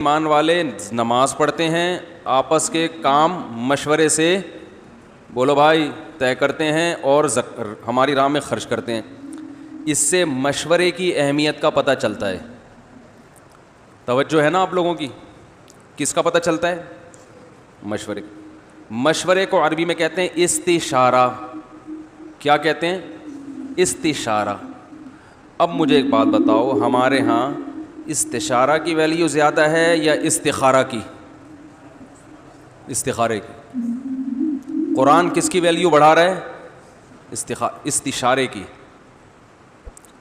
ایمان والے نماز پڑھتے ہیں, آپس کے کام مشورے سے بولو بھائی طے کرتے ہیں اور ہماری راہ میں خرچ کرتے ہیں. اس سے مشورے کی اہمیت کا پتہ چلتا ہے. توجہ ہے نا آپ لوگوں کی؟ کس کا پتہ چلتا ہے؟ مشورے. مشورے کو عربی میں کہتے ہیں استشارہ. کیا کہتے ہیں؟ استشارہ. اب مجھے ایک بات بتاؤ, ہمارے ہاں استشارہ کی ویلیو زیادہ ہے یا استخارہ کی؟ استخارے کی. قرآن کس کی ویلیو بڑھا رہا ہے؟ استشارے کی.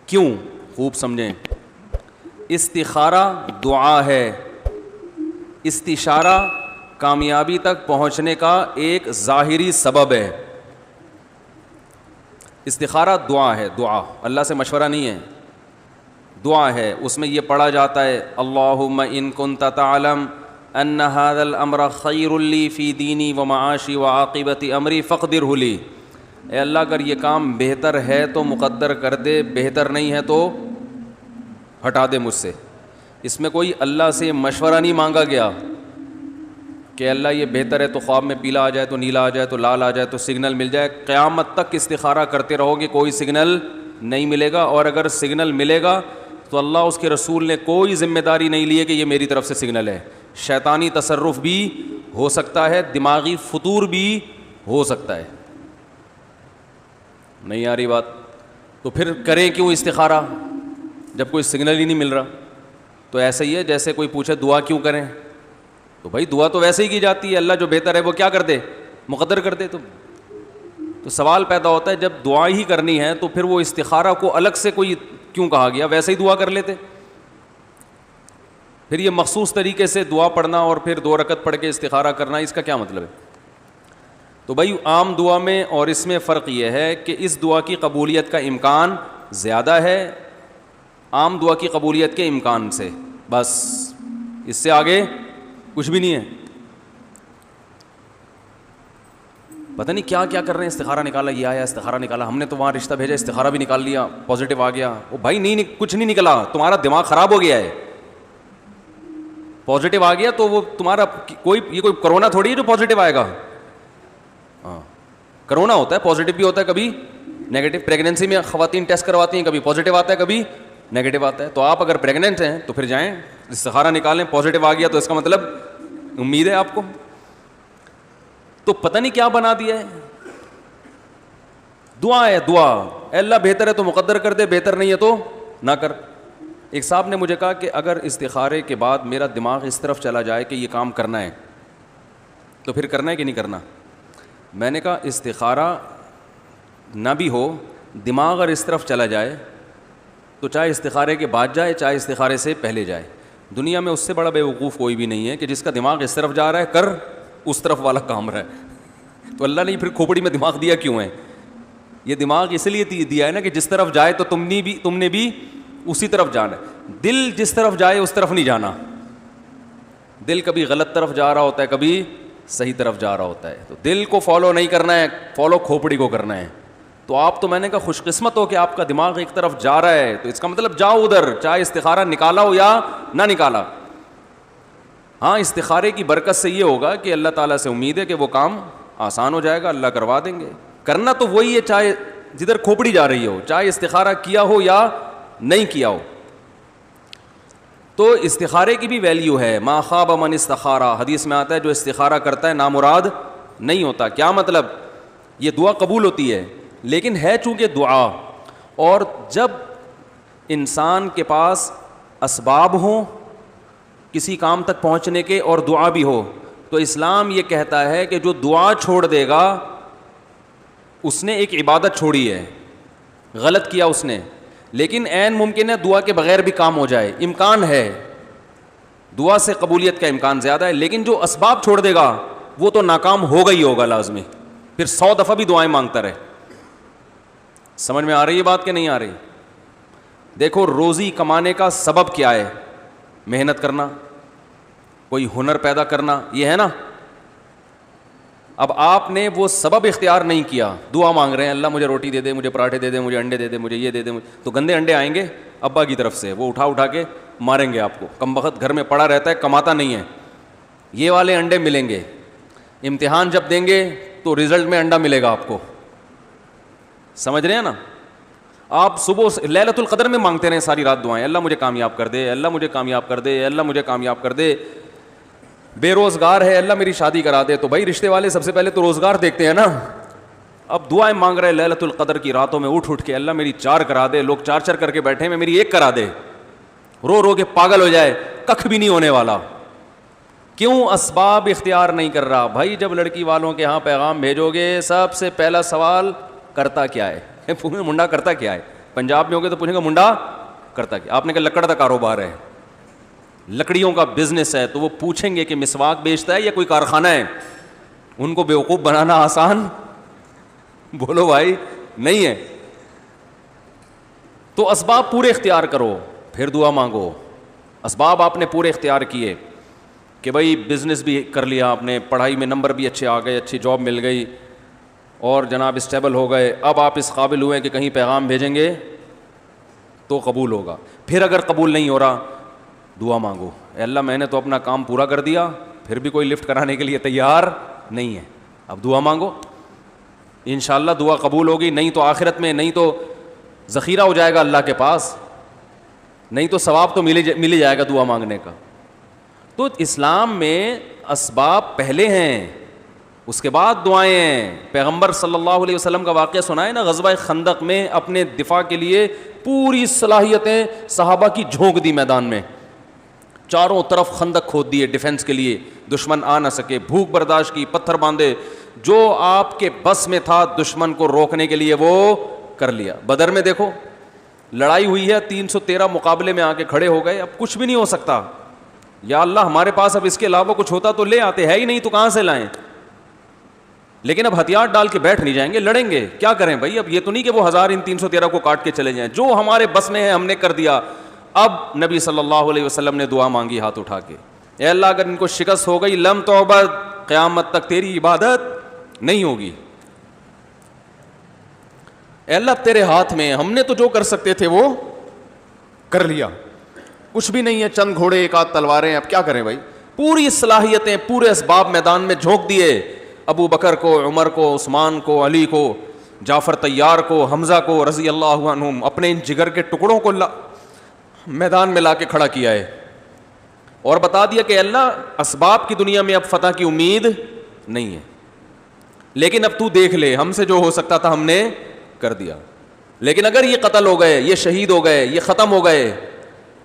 کیوں؟ خوب سمجھیں. استخارہ دعا ہے, استشارہ کامیابی تک پہنچنے کا ایک ظاہری سبب ہے. استخارہ دعا ہے, دعا اللہ سے مشورہ نہیں ہے, دعا ہے. اس میں یہ پڑھا جاتا ہے اللہم ان کنت تعلم ان ھذا الامر خیر لی فی دینی و معاشی و عاقبت امری فاقدرہ لی. اے اللہ اگر یہ کام بہتر ہے تو مقدر کر دے, بہتر نہیں ہے تو ہٹا دے مجھ سے. اس میں کوئی اللہ سے مشورہ نہیں مانگا گیا کہ اللہ یہ بہتر ہے تو خواب میں پیلا آ جائے تو نیلا آ جائے تو لال آ جائے تو سگنل مل جائے. قیامت تک استخارہ کرتے رہو گے, کوئی سگنل نہیں ملے گا, اور اگر سگنل ملے گا تو اللہ اس کے رسول نے کوئی ذمہ داری نہیں لی ہے کہ یہ میری طرف سے سگنل ہے. شیطانی تصرف بھی ہو سکتا ہے, دماغی فطور بھی ہو سکتا ہے. نہیں آ رہی بات؟ تو پھر کریں کیوں استخارہ جب کوئی سگنل ہی نہیں مل رہا؟ تو ایسا ہی ہے جیسے کوئی پوچھے دعا کیوں کریں, تو بھائی دعا تو ویسے ہی کی جاتی ہے, اللہ جو بہتر ہے وہ کیا کر دے, مقدر کر دے. تو سوال پیدا ہوتا ہے جب دعا ہی کرنی ہے تو پھر وہ استخارہ کو الگ سے کوئی کیوں کہا گیا؟ ویسے ہی دعا کر لیتے. پھر یہ مخصوص طریقے سے دعا پڑھنا اور پھر 2 رکعت پڑھ کے استخارہ کرنا, اس کا کیا مطلب ہے؟ تو بھائی عام دعا میں اور اس میں فرق یہ ہے کہ اس دعا کی قبولیت کا امکان زیادہ ہے عام دعا کی قبولیت کے امکان سے, بس اس سے آگے کچھ بھی نہیں ہے. پتہ نہیں کیا کیا کر رہے ہیں, استخارہ نکالا, یہ آیا استخارہ نکالا, ہم نے تو وہاں رشتہ بھیجا استخارہ بھی نکال لیا, پازیٹیو آ گیا. وہ بھائی نہیں, کچھ نہیں نکلا, تمہارا دماغ خراب ہو گیا ہے. پازیٹیو آ گیا تو وہ تمہارا کوئی کرونا تھوڑی ہے جو پازیٹیو آئے گا. ہاں کرونا ہوتا ہے, پازیٹیو بھی ہوتا ہے, کبھی نیگیٹو. پریگنینسی میں خواتین ٹیسٹ کرواتی ہیں, کبھی پازیٹیو آتا ہے کبھی نیگیٹو آتا ہے. تو آپ اگر پریگننٹ ہیں تو پھر جائیں استخارہ نکالیں, پازیٹیو آ گیا تو اس کا مطلب امید ہے آپ کو. تو پتہ نہیں کیا بنا دیا ہے. دعا ہے, دعا, اے اللہ بہتر ہے تو مقدر کر دے, بہتر نہیں ہے تو نہ کر. ایک صاحب نے مجھے کہا کہ اگر استخارے کے بعد میرا دماغ اس طرف چلا جائے کہ یہ کام کرنا ہے تو پھر کرنا ہے کہ نہیں کرنا؟ میں نے کہا استخارہ نہ بھی ہو, دماغ اگر اس طرف چلا جائے تو چاہے استخارے کے بعد جائے چاہے استخارے سے پہلے جائے, دنیا میں اس سے بڑا بے وقوف کوئی بھی نہیں ہے کہ جس کا دماغ اس طرف جا رہا ہے کر اس طرف والا کام رہا ہے. تو اللہ نے پھر کھوپڑی میں دماغ دیا کیوں ہے؟ یہ دماغ اس لیے دیا ہے نا کہ جس طرف جائے تو تم نے بھی اسی طرف جانا ہے. دل جس طرف جائے اس طرف نہیں جانا. دل کبھی غلط طرف جا رہا ہوتا ہے, کبھی صحیح طرف جا رہا ہوتا ہے. تو دل کو فالو نہیں کرنا ہے, فالو کھوپڑی کو کرنا ہے. تو آپ تو میں نے کہا خوش قسمت ہو کہ آپ کا دماغ ایک طرف جا رہا ہے, تو اس کا مطلب جاؤ ادھر, چاہے استخارہ نکالا ہو یا نہ نکالا. ہاں استخارے کی برکت سے یہ ہوگا کہ اللہ تعالیٰ سے امید ہے کہ وہ کام آسان ہو جائے گا, اللہ کروا دیں گے. کرنا تو وہی ہے چاہے جدھر کھوپڑی جا رہی ہو, چاہے استخارہ کیا ہو یا نہیں کیا ہو. تو استخارے کی بھی ویلیو ہے. ما خاب من استخارہ, حدیث میں آتا ہے جو استخارہ کرتا ہے نامراد نہیں ہوتا. کیا مطلب؟ یہ دعا قبول ہوتی ہے, لیکن ہے چونکہ دعا, اور جب انسان کے پاس اسباب ہوں کسی کام تک پہنچنے کے اور دعا بھی ہو, تو اسلام یہ کہتا ہے کہ جو دعا چھوڑ دے گا اس نے ایک عبادت چھوڑی ہے, غلط کیا اس نے. لیکن عین ممکن ہے دعا کے بغیر بھی کام ہو جائے, امکان ہے, دعا سے قبولیت کا امکان زیادہ ہے. لیکن جو اسباب چھوڑ دے گا وہ تو ناکام ہوگا ہی ہوگا لازمی, پھر 100 دفعہ بھی دعائیں مانگتا رہے. سمجھ میں آ رہی ہے بات کہ نہیں آ رہی؟ دیکھو روزی کمانے کا سبب کیا ہے؟ محنت کرنا, کوئی ہنر پیدا کرنا, یہ ہے نا. اب آپ نے وہ سبب اختیار نہیں کیا, دعا مانگ رہے ہیں اللہ مجھے روٹی دے دے, مجھے پراٹھے دے دے, مجھے انڈے دے دے, مجھے یہ دے دے, تو گندے انڈے آئیں گے ابا کی طرف سے, وہ اٹھا کے ماریں گے آپ کو. کم بخت گھر میں پڑا رہتا ہے, کماتا نہیں ہے, یہ والے انڈے ملیں گے. امتحان جب دیں گے تو رزلٹ میں انڈا ملے گا آپ کو. سمجھ رہے ہیں نا؟ آپ صبح لیلۃ القدر میں مانگتے رہیں ساری رات دعائیں, اللہ مجھے کامیاب کر دے, اللہ مجھے کامیاب کر دے, اللہ مجھے کامیاب کر دے. بے روزگار ہے, اللہ میری شادی کرا دے. تو بھائی رشتے والے سب سے پہلے تو روزگار دیکھتے ہیں نا. اب دعائیں مانگ رہے لیلۃ القدر کی راتوں میں اٹھ کے, اللہ میری 4 کرا دے. لوگ 4 کر کے بیٹھے, میں میری 1 کرا دے. رو رو کے پاگل ہو جائے, ککھ بھی نہیں ہونے والا. کیوں؟ اسباب اختیار نہیں کر رہا. بھائی جب لڑکی والوں کے ہاں پیغام بھیجو گے, سب سے پہلا سوال کرتا کیا ہے, منڈا کرتا کیا ہے. پنجاب میں ہوگے تو پوچھیں گے منڈا کرتا کیا. آپ نے کہا لکڑ کا کاروبار ہے, لکڑیوں کا بزنس ہے, تو وہ پوچھیں گے کہ مسواک بیچتا ہے یا کوئی کارخانہ ہے. ان کو بیوقوف بنانا آسان, بولو بھائی, نہیں ہے. تو اسباب پورے اختیار کرو, پھر دعا مانگو. اسباب آپ نے پورے اختیار کیے کہ بھائی بزنس بھی کر لیا آپ نے, پڑھائی میں نمبر بھی اچھے آ گئے, اچھی جاب مل گئی, اور جناب اسٹیبل ہو گئے. اب آپ اس قابل ہوئے کہ کہیں پیغام بھیجیں گے تو قبول ہوگا. پھر اگر قبول نہیں ہو رہا, دعا مانگو, اے اللہ میں نے تو اپنا کام پورا کر دیا, پھر بھی کوئی لفٹ کرانے کے لیے تیار نہیں ہے. اب دعا مانگو, انشاءاللہ دعا قبول ہوگی. نہیں تو آخرت میں, نہیں تو ذخیرہ ہو جائے گا اللہ کے پاس, نہیں تو ثواب تو مل جائے گا دعا مانگنے کا. تو اسلام میں اسباب پہلے ہیں, اس کے بعد دعائیں ہیں. پیغمبر صلی اللہ علیہ وسلم کا واقعہ سنا ہے نا, غزوہ خندق میں اپنے دفاع کے لیے پوری صلاحیتیں صحابہ کی جھونک دی میدان میں, چاروں طرف خندق کھود دیے ڈیفنس کے لیے, دشمن آ نہ سکے. بھوک برداشت کی, پتھر باندھے, جو آپ کے بس میں تھا دشمن کو روکنے کے لیے وہ کر لیا. بدر میں دیکھو لڑائی ہوئی ہے, 313 مقابلے میں آ کے کھڑے ہو گئے. اب کچھ بھی نہیں ہو سکتا, یا اللہ ہمارے پاس اب اس کے علاوہ کچھ ہوتا تو لے آتے, ہے ہی نہیں تو کہاں سے لائیں. لیکن اب ہتھیار ڈال کے بیٹھ نہیں جائیں گے, لڑیں گے. کیا کریں بھائی, اب یہ تو نہیں کہ وہ 1000 ان 313 کو کاٹ کے چلے جائیں. جو ہمارے بس میں ہے ہم نے کر دیا. اب نبی صلی اللہ علیہ وسلم نے دعا مانگی ہاتھ اٹھا کے, اے اللہ اگر ان کو شکست ہو گئی, لم تعبد, قیامت تک تیری عبادت نہیں ہوگی. اے اللہ اب تیرے ہاتھ میں, ہم نے تو جو کر سکتے تھے وہ کر لیا, کچھ بھی نہیں ہے, چند گھوڑے, ایک آدھ تلواریں, اب کیا کریں بھائی. پوری صلاحیتیں, پورے اسباب میدان میں جھونک دیے. ابو بکر کو, عمر کو, عثمان کو, علی کو, جعفر طیار کو, حمزہ کو رضی اللہ عنہم, اپنے ان جگر کے ٹکڑوں کو میدان میں لا کے کھڑا کیا ہے, اور بتا دیا کہ اللہ اسباب کی دنیا میں اب فتح کی امید نہیں ہے, لیکن اب تو دیکھ لے, ہم سے جو ہو سکتا تھا ہم نے کر دیا. لیکن اگر یہ قتل ہو گئے, یہ شہید ہو گئے, یہ ختم ہو گئے,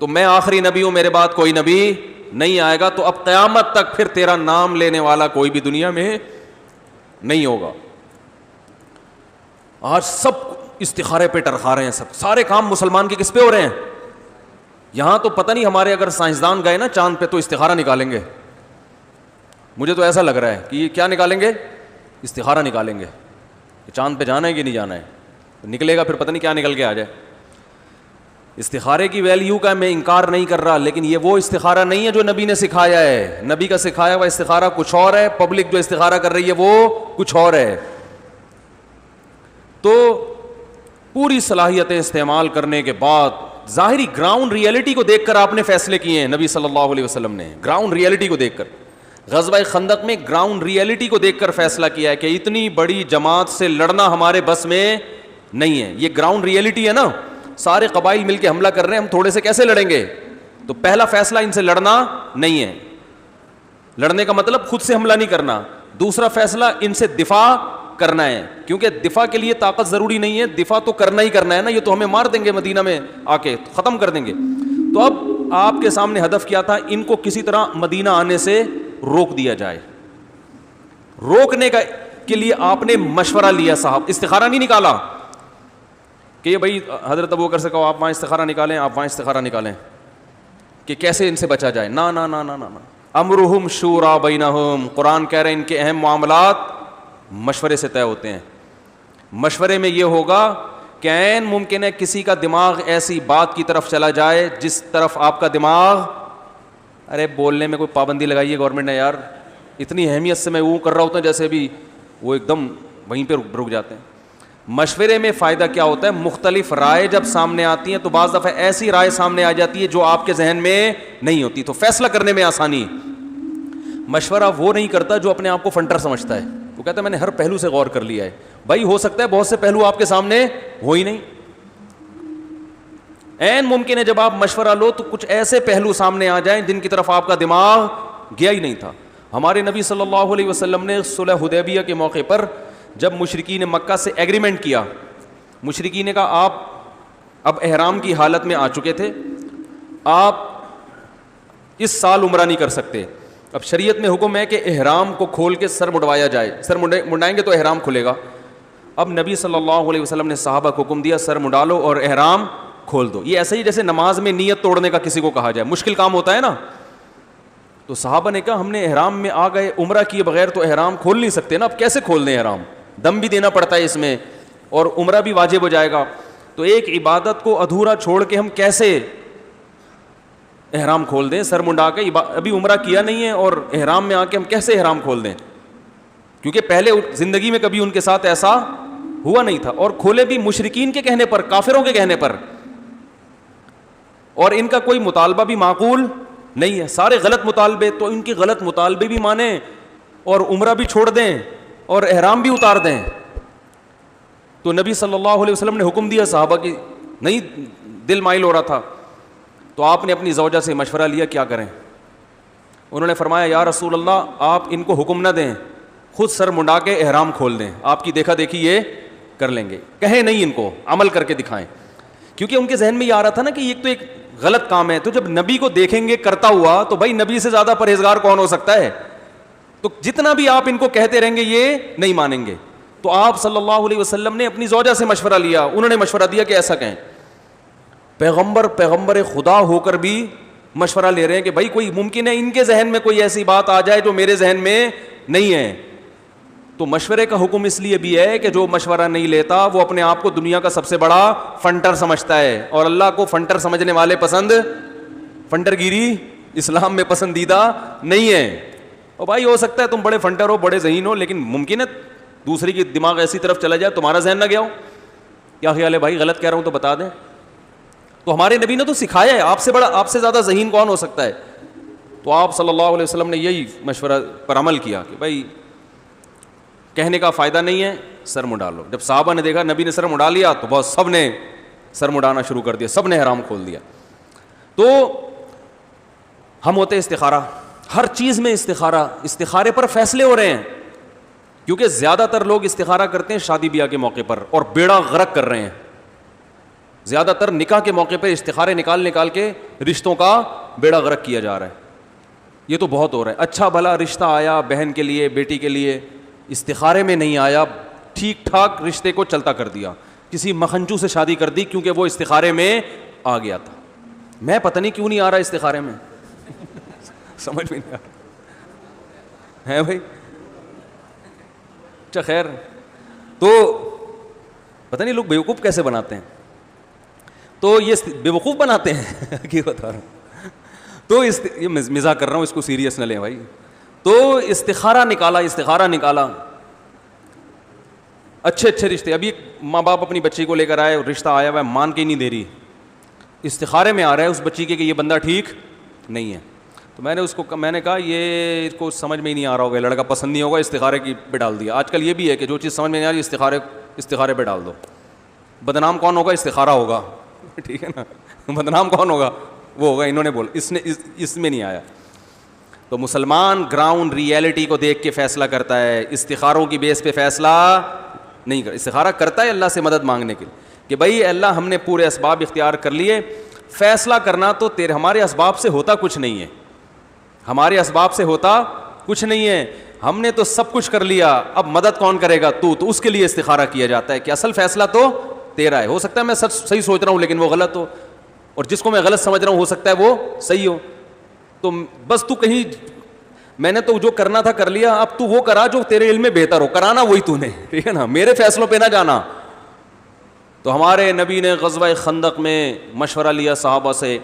تو میں آخری نبی ہوں, میرے بعد کوئی نبی نہیں آئے گا. تو اب قیامت تک پھر تیرا نام لینے والا کوئی بھی دنیا میں نہیں ہوگا. آج سب استخارے پہ ٹرخا رہے ہیں, سب سارے کام مسلمان کے کس پہ ہو رہے ہیں. یہاں تو پتہ نہیں, ہمارے اگر سائنسدان گئے نا چاند پہ تو استخارہ نکالیں گے. مجھے تو ایسا لگ رہا ہے کہ یہ کیا نکالیں گے, استخارہ نکالیں گے. چاند پہ جانا ہے کہ نہیں جانا ہے, نکلے گا پھر پتہ نہیں کیا نکل کے آ جائے. استخارے کی ویلیو کا میں انکار نہیں کر رہا, لیکن یہ وہ استخارہ نہیں ہے جو نبی نے سکھایا ہے. نبی کا سکھایا ہوا استخارہ کچھ اور ہے, پبلک جو استخارہ کر رہی ہے وہ کچھ اور ہے. تو پوری صلاحیتیں استعمال کرنے کے بعد ظاہری گراؤنڈ ریئلٹی کو دیکھ کر آپ نے فیصلے کیے ہیں. نبی صلی اللہ علیہ وسلم نے گراؤنڈ ریئلٹی کو دیکھ کر, غزوہ خندق میں گراؤنڈ ریئلٹی کو دیکھ کر فیصلہ کیا ہے کہ اتنی بڑی جماعت سے لڑنا ہمارے بس میں نہیں ہے. یہ گراؤنڈ ریئلٹی ہے نا, سارے قبائل مل کے حملہ کر رہے ہیں, ہم تھوڑے سے کیسے لڑیں گے. تو پہلا فیصلہ ان سے لڑنا نہیں ہے. لڑنے کا مطلب خود سے حملہ نہیں کرنا. دوسرا فیصلہ ان سے دفاع کرنا ہے, کیونکہ دفاع کے لیے طاقت ضروری نہیں ہے, دفاع تو کرنا ہی کرنا ہے نا. یہ تو ہمیں مار دیں گے مدینہ میں آ کے, ختم کر دیں گے. تو اب آپ کے سامنے ہدف کیا تھا, ان کو کسی طرح مدینہ آنے سے روک دیا جائے. روکنے کا کے لیے آپ نے مشورہ لیا صاحب, استخارہ نہیں نکالا کہ یہ بھائی حضرت ابو بکر سے کہو آپ وہاں استخارہ نکالیں, آپ وہاں استخارہ نکالیں کہ کیسے ان سے بچا جائے. نا نا نا نا نا, امرہم شورا بینہم. قرآن کہہ رہے ہیں ان کے اہم معاملات مشورے سے طے ہوتے ہیں. مشورے میں یہ ہوگا کہ عین ممکن ہے کسی کا دماغ ایسی بات کی طرف چلا جائے جس طرف آپ کا دماغ, ارے بولنے میں کوئی پابندی لگائی ہے گورنمنٹ نے یار, اتنی اہمیت سے میں وہ کر رہا ہوتا ہوں جیسے بھی وہ ایک دم وہیں پہ رک جاتے ہیں. مشورے میں فائدہ کیا ہوتا ہے؟ مختلف رائے جب سامنے آتی ہیں تو بعض دفعہ ایسی رائے سامنے آ جاتی ہے جو آپ کے ذہن میں نہیں ہوتی, تو فیصلہ کرنے میں آسانی. مشورہ وہ نہیں کرتا جو اپنے آپ کو فنٹر سمجھتا ہے, وہ کہتا ہے میں نے ہر پہلو سے غور کر لیا ہے. بھائی ہو سکتا ہے بہت سے پہلو آپ کے سامنے ہو ہی نہیں, عین ممکن ہے جب آپ مشورہ لو تو کچھ ایسے پہلو سامنے آ جائیں جن کی طرف آپ کا دماغ گیا ہی نہیں تھا. ہمارے نبی صلی اللہ علیہ وسلم نے صلح حدیبیہ کے موقع پر جب مشرکین مکہ سے ایگریمنٹ کیا, مشرکین نے کہا آپ اب احرام کی حالت میں آ چکے تھے, آپ اس سال عمرہ نہیں کر سکتے. اب شریعت میں حکم ہے کہ احرام کو کھول کے سر مڈوایا جائے, سر مڈائیں گے تو احرام کھلے گا. اب نبی صلی اللہ علیہ وسلم نے صحابہ کو حکم دیا سر مڈا لو اور احرام کھول دو. یہ ایسے ہی جیسے نماز میں نیت توڑنے کا کسی کو کہا جائے, مشکل کام ہوتا ہے نا. تو صحابہ نے کہا ہم نے احرام میں آ گئے, عمرہ کیے بغیر تو احرام کھول نہیں سکتے نا, اب کیسے کھول دیں احرام, دم بھی دینا پڑتا ہے اس میں اور عمرہ بھی واجب ہو جائے گا. تو ایک عبادت کو ادھورا چھوڑ کے ہم کیسے احرام کھول دیں, سر منڈا کے, ابھی عمرہ کیا نہیں ہے اور احرام میں آ کے ہم کیسے احرام کھول دیں, کیونکہ پہلے زندگی میں کبھی ان کے ساتھ ایسا ہوا نہیں تھا. اور کھولے بھی مشرکین کے کہنے پر, کافروں کے کہنے پر, اور ان کا کوئی مطالبہ بھی معقول نہیں ہے, سارے غلط مطالبے. تو ان کے غلط مطالبے بھی مانیں اور عمرہ بھی چھوڑ دیں اور احرام بھی اتار دیں. تو نبی صلی اللہ علیہ وسلم نے حکم دیا, صحابہ کی نہیں دل مائل ہو رہا تھا, تو آپ نے اپنی زوجہ سے مشورہ لیا کیا کریں. انہوں نے فرمایا یا رسول اللہ آپ ان کو حکم نہ دیں, خود سر منڈا کے احرام کھول دیں, آپ کی دیکھا دیکھی یہ کر لیں گے. کہیں نہیں ان کو, عمل کر کے دکھائیں, کیونکہ ان کے ذہن میں یہ آ رہا تھا نا کہ یہ تو ایک غلط کام ہے. تو جب نبی کو دیکھیں گے کرتا ہوا تو بھائی نبی سے زیادہ پرہیزگار کون ہو سکتا ہے, تو جتنا بھی آپ ان کو کہتے رہیں گے یہ نہیں مانیں گے. تو آپ صلی اللہ علیہ وسلم نے اپنی زوجہ سے مشورہ لیا, انہوں نے مشورہ دیا کہ ایسا کہیں. پیغمبر خدا ہو کر بھی مشورہ لے رہے ہیں کہ بھائی کوئی ممکن ہے ان کے ذہن میں کوئی ایسی بات آ جائے جو میرے ذہن میں نہیں ہے. تو مشورے کا حکم اس لیے بھی ہے کہ جو مشورہ نہیں لیتا وہ اپنے آپ کو دنیا کا سب سے بڑا فنٹر سمجھتا ہے, اور اللہ کو فنٹر سمجھنے والے پسند, فنٹر گیری اسلام میں پسندیدہ نہیں ہے. اور بھائی ہو سکتا ہے تم بڑے فنٹر ہو, بڑے ذہین ہو, لیکن ممکن ہے دوسری کی دماغ ایسی طرف چلا جائے تمہارا ذہن نہ گیا ہو. کیا خیال ہے بھائی, غلط کہہ رہا ہوں تو بتا دیں. تو ہمارے نبی نے تو سکھایا ہے, آپ سے بڑا, آپ سے زیادہ ذہین کون ہو سکتا ہے. تو آپ صلی اللہ علیہ وسلم نے یہی مشورہ پر عمل کیا کہ بھائی کہنے کا فائدہ نہیں ہے, سر مڈا لو. جب صحابہ نے دیکھا نبی نے سر مڈا لیا تو بہت سب نے سر مڈانا شروع کر دیا, سب نے حرام کھول دیا. تو ہم ہوتے استخارہ, ہر چیز میں استخارہ, استخارے پر فیصلے ہو رہے ہیں, کیونکہ زیادہ تر لوگ استخارہ کرتے ہیں شادی بیاہ کے موقع پر اور بیڑا غرق کر رہے ہیں. زیادہ تر نکاح کے موقع پہ استخارے نکال کے رشتوں کا بیڑا غرق کیا جا رہا ہے. یہ تو بہت ہو رہا ہے. اچھا بھلا رشتہ آیا بہن کے لیے, بیٹی کے لیے, استخارے میں نہیں آیا, ٹھیک ٹھاک رشتے کو چلتا کر دیا, کسی مکھنچو سے شادی کر دی کیونکہ وہ استخارے میں آ گیا تھا. میں پتہ نہیں کیوں نہیں آ رہا استخارے میں سمجھ میں نہیں آ رہا ہے بھائی. اچھا خیر, تو پتہ نہیں لوگ بیوقوف کیسے بناتے ہیں. تو یہ بیوقوف بناتے ہیں کہ بتا رہا ہوں, تو یہ مزاح کر رہا ہوں, اس کو سیریس نہ لیں بھائی. تو استخارہ نکالا, اچھے رشتے. ابھی ماں باپ اپنی بچی کو لے کر آئے, رشتہ آیا ہوا ہے, مان کے ہی نہیں دے رہی, استخارے میں آ رہا ہے اس بچی کے کہ یہ بندہ ٹھیک نہیں ہے. تو میں نے کہا یہ اس کو سمجھ میں ہی نہیں آ رہا ہوگا, لڑکا پسند نہیں ہوگا, استخارے کی پہ ڈال دیا. آج کل یہ بھی ہے کہ جو چیز سمجھ میں نہیں آ رہی استخارے پہ ڈال دو. بدنام کون ہوگا؟ استخارہ ہوگا, ٹھیک ہے نا, بدنام کون ہوگا؟ وہ ہوگا انہوں نے بولا, اس میں نہیں آیا. تو مسلمان گراؤنڈ ریئلٹی کو دیکھ کے فیصلہ کرتا ہے, استخاروں کی بیس پہ فیصلہ نہیں کرتا. استخارہ کرتا ہے اللہ سے مدد مانگنے کے لیے کہ بھائی اللہ ہم نے پورے اسباب اختیار کر لیے. فیصلہ کرنا تو ہمارے اسباب سے ہوتا کچھ نہیں ہے, ہمارے اسباب سے ہوتا کچھ نہیں ہے, ہم نے تو سب کچھ کر لیا, اب مدد کون کرے گا؟ تو اس کے لیے استخارہ کیا جاتا ہے کہ اصل فیصلہ تو تیرا ہے. ہو سکتا ہے میں صحیح سوچ رہا ہوں لیکن وہ غلط ہو, اور جس کو میں غلط سمجھ رہا ہوں ہو سکتا ہے وہ صحیح ہو. تو بس تو کہیں میں نے تو جو کرنا تھا کر لیا, اب تو وہ کرا جو تیرے علم میں بہتر ہو, کرانا وہی تو نے, ٹھیک ہے نا, میرے فیصلوں پہ نہ جانا. تو ہمارے نبی نے غزوہ خندق میں مشورہ لیا صحابہ سے.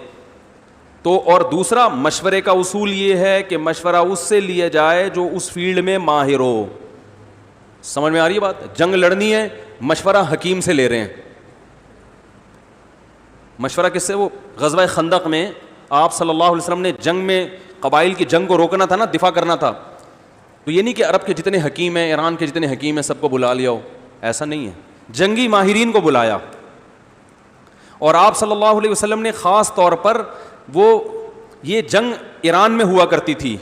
تو اور دوسرا مشورے کا اصول یہ ہے کہ مشورہ اس سے لیا جائے جو اس فیلڈ میں ماہر ہو. سمجھ میں آ رہی ہے بات؟ جنگ لڑنی ہے مشورہ حکیم سے لے رہے ہیں. مشورہ کس سے؟ وہ غزوہ خندق میں آپ صلی اللہ علیہ وسلم نے جنگ میں قبائل کی جنگ کو روکنا تھا نا, دفاع کرنا تھا. تو یہ نہیں کہ عرب کے جتنے حکیم ہیں, ایران کے جتنے حکیم ہیں, سب کو بلا لیا ہو, ایسا نہیں ہے. جنگی ماہرین کو بلایا, اور آپ صلی اللہ علیہ وسلم نے خاص طور پر یہ جنگ ایران میں ہوا کرتی تھی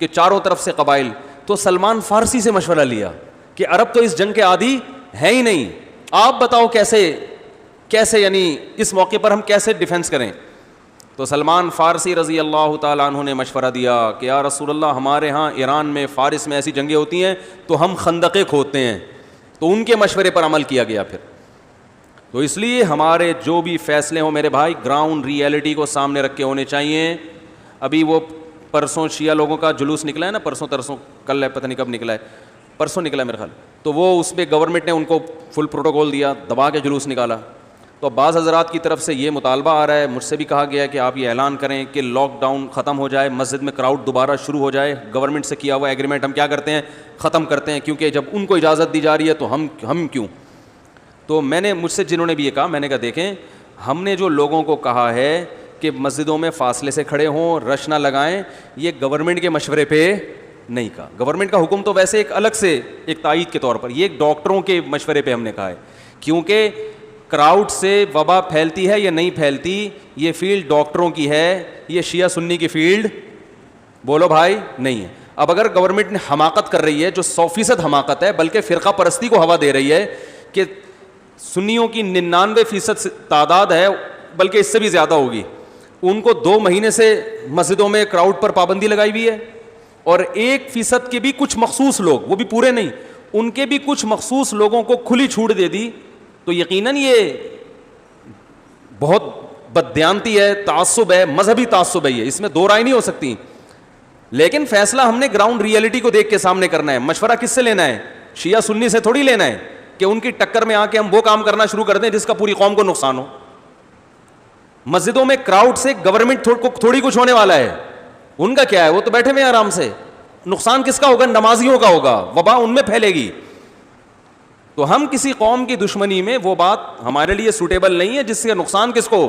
کہ چاروں طرف سے قبائل, تو سلمان فارسی سے مشورہ لیا کہ عرب تو اس جنگ کے عادی ہے ہی نہیں, آپ بتاؤ کیسے یعنی اس موقع پر ہم کیسے ڈیفینس کریں. تو سلمان فارسی رضی اللہ تعالیٰ عنہ نے مشورہ دیا کہ یا رسول اللہ, ہمارے ہاں ایران میں فارس میں ایسی جنگیں ہوتی ہیں تو ہم خندقیں کھودتے ہیں. تو ان کے مشورے پر عمل کیا گیا. پھر تو اس لیے ہمارے جو بھی فیصلے ہوں میرے بھائی, گراؤنڈ ریئلٹی کو سامنے رکھ کے ہونے چاہیے. ابھی وہ پرسوں شیعہ لوگوں کا جلوس نکلا ہے نا, پرسوں کل ہے, پتہ نہیں کب نکلا ہے, پرسوں نکلا ہے میرے خیال. تو وہ اس پہ گورنمنٹ نے ان کو فل پروٹوکول دیا, دبا کے جلوس نکالا. تو بعض حضرات کی طرف سے یہ مطالبہ آ رہا ہے, مجھ سے بھی کہا گیا ہے کہ آپ یہ اعلان کریں کہ لاک ڈاؤن ختم ہو جائے, مسجد میں کراؤڈ دوبارہ شروع ہو جائے. گورنمنٹ سے کیا ہوا ایگریمنٹ ہم کیا کرتے ہیں, ختم کرتے ہیں, کیونکہ جب ان کو اجازت دی جا رہی ہے تو ہم کیوں. تو میں نے, مجھ سے جنہوں نے بھی یہ کہا, میں نے کہا دیکھیں, ہم نے جو لوگوں کو کہا ہے کہ مسجدوں میں فاصلے سے کھڑے ہوں, رش نہ لگائیں, یہ گورنمنٹ کے مشورے پہ نہیں کہا. گورنمنٹ کا حکم تو ویسے ایک الگ سے ایک تائید کے طور پر, یہ ڈاکٹروں کے مشورے پہ ہم نے کہا ہے, کیونکہ کراؤڈ سے وبا پھیلتی ہے یا نہیں پھیلتی یہ فیلڈ ڈاکٹروں کی ہے, یہ شیعہ سنی کی فیلڈ بولو بھائی نہیں ہے. اب اگر گورنمنٹ نے حماقت کر رہی ہے, جو 100% حماقت ہے, بلکہ فرقہ پرستی کو ہوا دے رہی ہے کہ سنیوں کی 99% تعداد ہے, بلکہ اس سے بھی زیادہ ہوگی, ان کو 2 مہینے سے مسجدوں میں کراؤڈ پر پابندی لگائی ہوئی ہے, اور 1% کے بھی کچھ مخصوص لوگ, وہ بھی پورے نہیں, ان کے بھی کچھ مخصوص لوگوں کو کھلی چھوٹ دے دی, تو یقیناً یہ بہت بددیانتی ہے, تعصب ہے, مذہبی تعصب ہے, یہ اس میں 2 رائے نہیں ہو سکتی. لیکن فیصلہ ہم نے گراؤنڈ ریئلٹی کو دیکھ کے سامنے کرنا ہے. مشورہ کس سے لینا ہے؟ شیعہ سنی سے تھوڑی لینا ہے کہ ان کی ٹکر میں آ کے ہم وہ کام کرنا شروع کر دیں جس کا پوری قوم کو نقصان ہو. مسجدوں میں کراؤڈ سے گورنمنٹ کو تھوڑی کچھ ہونے والا ہے, ان کا کیا ہے, وہ تو بیٹھے ہوئے آرام سے. نقصان کس کا ہوگا؟ نمازیوں کا ہوگا, وبا ان میں پھیلے گی. تو ہم کسی قوم کی دشمنی میں, وہ بات ہمارے لیے سوٹیبل نہیں ہے جس سے نقصان کس کو؟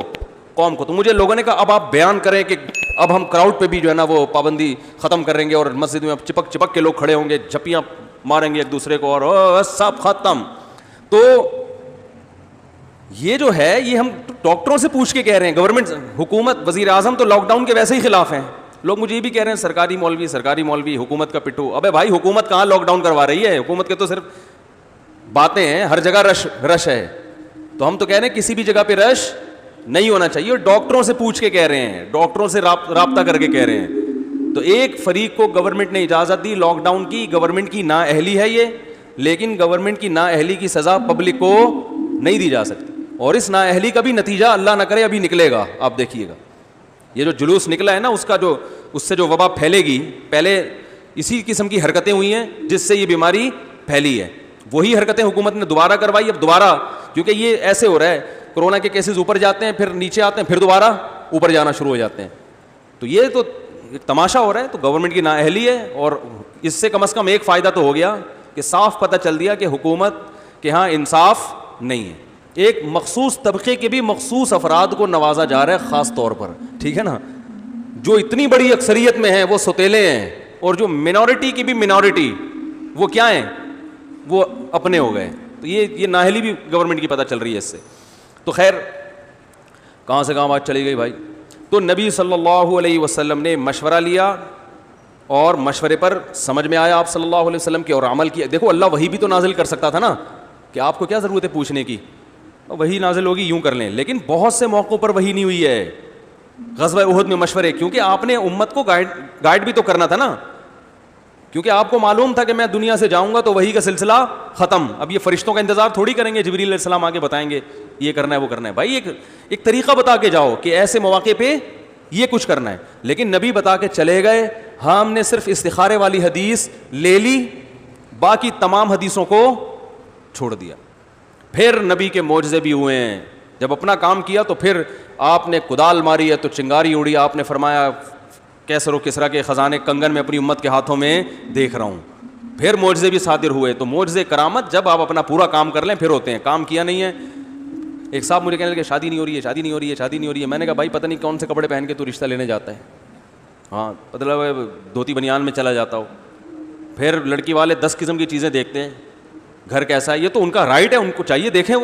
قوم کو. تو مجھے لوگوں نے کہا اب آپ بیان کریں کہ اب ہم کراؤڈ پہ بھی جو ہے نا وہ پابندی ختم کریں گے, اور مسجد میں چپک کے لوگ کھڑے ہوں گے, جھپیاں ماریں گے ایک دوسرے کو, اور سب ختم. تو یہ جو ہے یہ ہم ڈاکٹروں سے پوچھ کے کہہ رہے ہیں. گورنمنٹ, حکومت, وزیر اعظم تو لاک ڈاؤن کے ویسے ہی خلاف ہیں. لوگ مجھے یہ بھی کہہ رہے ہیں سرکاری مولوی حکومت کا پٹھو. ابے بھائی, حکومت کہاں لاک ڈاؤن کروا رہی ہے؟ حکومت کے تو صرف باتیں ہیں, ہر جگہ رش ہے. تو ہم تو کہہ رہے ہیں کسی بھی جگہ پہ رش نہیں ہونا چاہیے. ڈاکٹروں سے پوچھ کے کہہ رہے ہیں, ڈاکٹروں سے رابطہ کر کے کہہ رہے ہیں. تو ایک فریق کو گورنمنٹ نے اجازت دی لاک ڈاؤن کی, گورنمنٹ کی نااہلی ہے یہ, لیکن گورنمنٹ کی نااہلی کی سزا پبلک کو نہیں دی جا سکتی, اور اس نااہلی کا بھی نتیجہ اللہ نہ کرے ابھی نکلے گا. آپ دیکھیے گا یہ جو جلوس نکلا ہے نا, اس سے جو وبا پھیلے گی, پہلے اسی قسم کی حرکتیں ہوئی ہیں جس سے یہ بیماری پھیلی ہے. وہی حرکتیں حکومت نے دوبارہ کروائی. اب دوبارہ, کیونکہ یہ ایسے ہو رہا ہے, کورونا کے کیسز اوپر جاتے ہیں, پھر نیچے آتے ہیں, پھر دوبارہ اوپر جانا شروع ہو جاتے ہیں. تو یہ تو ایک تماشا ہو رہا ہے. تو گورنمنٹ کی نااہلی ہے, اور اس سے کم از کم ایک فائدہ تو ہو گیا کہ صاف پتہ چل دیا کہ حکومت کے ہاں انصاف نہیں ہے. ایک مخصوص طبقے کے بھی مخصوص افراد کو نوازا جا رہا ہے خاص طور پر, ٹھیک ہے نا. جو اتنی بڑی اکثریت میں ہیں وہ ستیلے ہیں, اور جو منورٹی کی بھی منورٹی وہ کیا ہیں, وہ اپنے ہو گئے. تو یہ نااہلی بھی گورنمنٹ کی پتہ چل رہی ہے اس سے. تو خیر, کہاں سے کہاں بات چلی گئی بھائی. تو نبی صلی اللہ علیہ وسلم نے مشورہ لیا, اور مشورے پر سمجھ میں آیا آپ صلی اللہ علیہ وسلم کے, اور عمل کیا. دیکھو اللہ وحی بھی تو نازل کر سکتا تھا نا, کہ آپ کو کیا ضرورت ہے پوچھنے کی, وحی نازل ہوگی یوں کر لیں. لیکن بہت سے موقعوں پر وحی نہیں ہوئی ہے. غزوہ احد میں مشورے, کیونکہ آپ نے امت کو گائیڈ بھی تو کرنا تھا نا, کیونکہ آپ کو معلوم تھا کہ میں دنیا سے جاؤں گا تو وحی کا سلسلہ ختم. اب یہ فرشتوں کا انتظار تھوڑی کریں گے, جبریل علیہ السلام آگے بتائیں گے یہ کرنا ہے وہ کرنا ہے. بھائی ایک طریقہ بتا کے جاؤ کہ ایسے مواقع پہ یہ کچھ کرنا ہے. لیکن نبی بتا کے چلے گئے. ہم نے صرف استخارے والی حدیث لے لی, باقی تمام حدیثوں کو چھوڑ دیا. پھر نبی کے معجزے بھی ہوئے ہیں. جب اپنا کام کیا تو پھر آپ نے کدال ماری ہے تو چنگاری اڑی. آپ نے فرمایا کیسر و کسرا کے خزانے کنگن میں اپنی امت کے ہاتھوں میں دیکھ رہا ہوں. پھر معجزے بھی صادر ہوئے. تو معجزے کرامت جب آپ اپنا پورا کام کر لیں پھر ہوتے ہیں. کام کیا نہیں ہے. ایک صاحب مجھے کہنے لگے شادی نہیں ہو رہی ہے, شادی نہیں ہو رہی ہے, شادی نہیں ہو رہی ہے. میں نے کہا بھائی پتہ نہیں کون سے کپڑے پہن کے تو رشتہ لینے جاتا ہے. ہاں مطلب دھوتی بنیان میں چلا جاتا ہو. پھر لڑکی والے 10 قسم کی چیزیں دیکھتے ہیں, گھر کیسا ہے. یہ تو ان کا رائٹ ہے, ان کو چاہیے دیکھیں.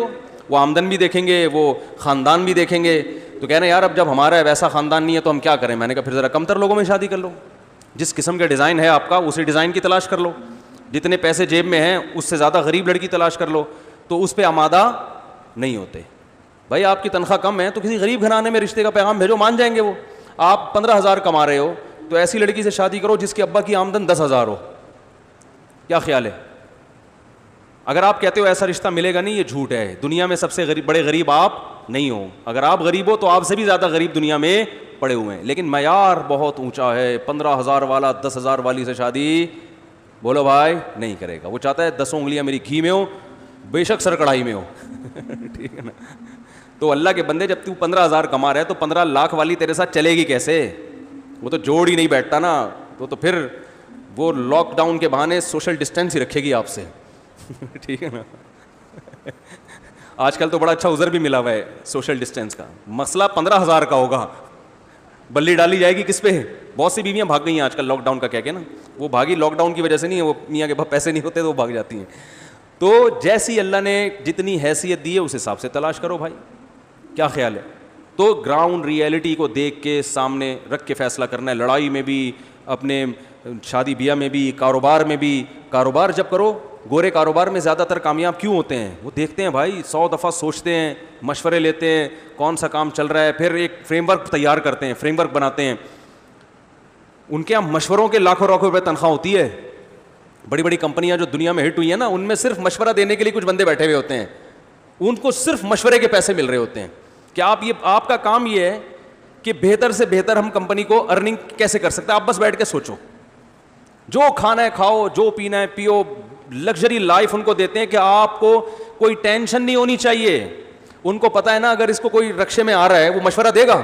وہ آمدن بھی دیکھیں گے, وہ خاندان بھی دیکھیں گے. تو کہہ رہے ہیں یار اب جب ہمارا ویسا خاندان نہیں ہے تو ہم کیا کریں. میں نے کہا پھر ذرا کم تر لوگوں میں شادی کر لو. جس قسم کا ڈیزائن ہے آپ کا اسی ڈیزائن کی تلاش کر لو. جتنے پیسے جیب میں ہیں اس سے زیادہ غریب لڑکی تلاش کر لو. تو اس پہ آمادہ نہیں ہوتے. بھائی آپ کی تنخواہ کم ہے تو کسی غریب گھرانے میں رشتے کا پیغام بھیجو, مان جائیں گے وہ. آپ 15,000 کما رہے ہو تو ایسی لڑکی سے شادی کرو جس کے ابا کی آمدن 10,000 ہو. کیا خیال ہے؟ اگر آپ کہتے ہو ایسا رشتہ ملے گا نہیں, یہ جھوٹ ہے. دنیا میں سب سے بڑے غریب آپ نہیں ہو. اگر آپ غریب ہو تو آپ سے بھی زیادہ غریب دنیا میں پڑے ہوئے ہیں. لیکن معیار بہت اونچا ہے. 15,000 والا 10,000 والی سے شادی بولو بھائی نہیں کرے گا. وہ چاہتا ہے 10 انگلیاں میری گھی میں ہو, بے شک سر کڑھائی میں ہو. ٹھیک ہے نا. تو اللہ کے بندے جب تو 15,000 کما رہا ہے تو 15 لاکھ والی تیرے ساتھ چلے گی کیسے؟ وہ تو جوڑ ہی نہیں بیٹھتا نا. تو پھر وہ لاک ڈاؤن کے بہانے سوشل ڈسٹینس ہی رکھے گی آپ سے. ٹھیک ہے نا. آج کل تو بڑا اچھا عذر بھی ملا ہوا ہے سوشل ڈسٹینس کا. مسئلہ 15,000 کا ہوگا, بلی ڈالی جائے گی کس پہ؟ بہت سی بیویاں بھاگ گئی ہیں آج کل لاک ڈاؤن کا کہہ کے نا. وہ بھاگی لاک ڈاؤن کی وجہ سے نہیں ہے, وہ میاں کے پاس پیسے نہیں ہوتے تو وہ بھاگ جاتی ہیں. تو جیسی اللہ نے جتنی حیثیت دی ہے اس حساب سے تلاش کرو بھائی. کیا خیال ہے؟ تو گراؤنڈ ریئلٹی کو دیکھ کے سامنے رکھ کے فیصلہ کرنا ہے. لڑائی میں بھی, اپنے شادی بیاہ میں بھی, کاروبار میں بھی. کاروبار جب کرو, گورے کاروبار میں زیادہ تر کامیاب کیوں ہوتے ہیں؟ وہ دیکھتے ہیں بھائی, 100 دفعہ سوچتے ہیں, مشورے لیتے ہیں کون سا کام چل رہا ہے, پھر ایک فریم ورک تیار کرتے ہیں, فریم ورک بناتے ہیں. ان کے یہاں مشوروں کے لاکھوں روپے تنخواہ ہوتی ہے. بڑی بڑی کمپنیاں جو دنیا میں ہٹ ہوئی ہیں نا, ان میں صرف مشورہ دینے کے لیے کچھ بندے بیٹھے ہوئے ہوتے ہیں. ان کو صرف مشورے کے پیسے مل رہے ہوتے ہیں کہ آپ کا کام یہ ہے کہ بہتر سے بہتر ہم کمپنی کو ارننگ کیسے کر سکتے ہیں. آپ بس بیٹھ کے سوچو, جو کھانا ہے کھاؤ, جو پینا ہے پیو. لگژری لائف ان کو دیتے ہیں کہ آپ کو کوئی ٹینشن نہیں ہونی چاہیے. ان کو پتا ہے نا اگر اس کو کوئی رکشے میں آ رہا ہے وہ مشورہ دے گا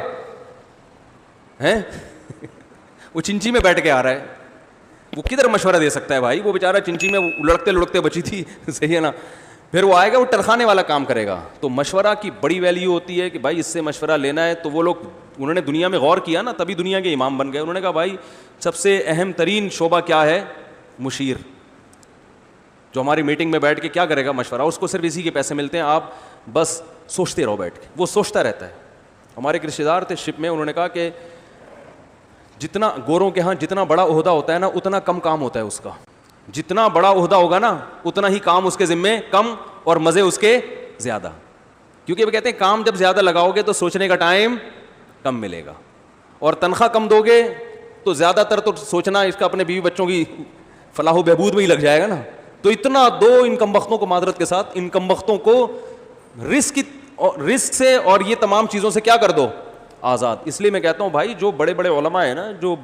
ہیں؟ وہ چنچی میں بیٹھ کے آ رہا ہے, وہ کدھر مشورہ دے سکتا ہے بھائی؟ وہ بیچارہ چنچی میں لڑکتے لڑکتے بچی تھی. صحیح ہے نا. پھر وہ آئے گا, وہ ٹرخانے والا کام کرے گا. تو مشورہ کی بڑی ویلیو ہوتی ہے کہ بھائی اس سے مشورہ لینا ہے. تو وہ لوگ انہوں نے دنیا میں غور کیا نا, تبھی دنیا کے امام بن گئے. انہوں نے کہا بھائی سب سے اہم ترین شعبہ کیا ہے؟ مشیر. جو ہماری میٹنگ میں بیٹھ کے کیا کرے گا؟ مشورہ. اس کو صرف اسی کے پیسے ملتے ہیں, آپ بس سوچتے رہو بیٹھ کے. وہ سوچتا رہتا ہے. ہمارے ایک رشتہ دار تھے شپ میں, انہوں نے کہا کہ جتنا گوروں کے ہاں جتنا بڑا عہدہ ہوتا ہے نا اتنا کم کام ہوتا ہے اس کا. جتنا بڑا عہدہ ہوگا نا اتنا ہی کام اس کے ذمے کم اور مزے اس کے زیادہ. کیونکہ وہ کہتے ہیں کام جب زیادہ لگاؤ گے تو سوچنے کا ٹائم کم ملے گا, اور تنخواہ کم دو گے تو زیادہ تر تو سوچنا اس کا اپنے بیوی بچوں کی فلاح و بہبود میں ہی لگ جائے گا نا. تو اتنا دو ان کم بختوں کو, معذرت کے ساتھ, ان کم بختوں کو رسک سے اور یہ تمام چیزوں سے کیا کر دو؟ آزاد. اس لیے میں کہتا ہوں بھائی جو بڑے بڑے علماء ہیں نا, جو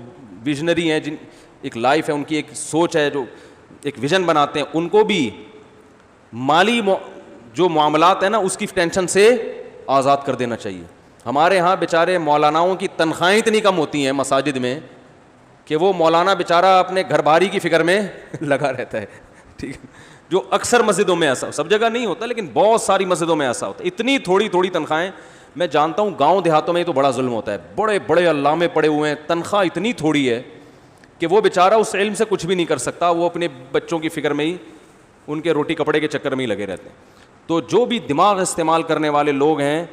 ویژنری ہیں, جن ایک لائف ہے, ان کی ایک سوچ ہے, جو ایک ویژن بناتے ہیں, ان کو بھی مالی جو معاملات ہیں نا اس کی ٹینشن سے آزاد کر دینا چاہیے. ہمارے ہاں بیچارے مولاناؤں کی تنخواہیں اتنی کم ہوتی ہیں مساجد میں کہ وہ مولانا بیچارہ اپنے گھر باری کی فکر میں لگا رہتا ہے. ٹھیک ہے, جو اکثر مسجدوں میں ایسا, سب جگہ نہیں ہوتا لیکن بہت ساری مسجدوں میں ایسا ہوتا ہے. اتنی تھوڑی تھوڑی تنخواہیں. میں جانتا ہوں گاؤں دیہاتوں میں تو بڑا ظلم ہوتا ہے, بڑے بڑے علامے پڑے ہوئے ہیں, تنخواہ اتنی تھوڑی ہے کہ وہ بیچارہ اس علم سے کچھ بھی نہیں کر سکتا. وہ اپنے بچوں کی فکر میں ہی, ان کے روٹی کپڑے کے چکر میں ہی لگے رہتے ہیں. تو جو بھی دماغ استعمال کرنے والے لوگ ہیں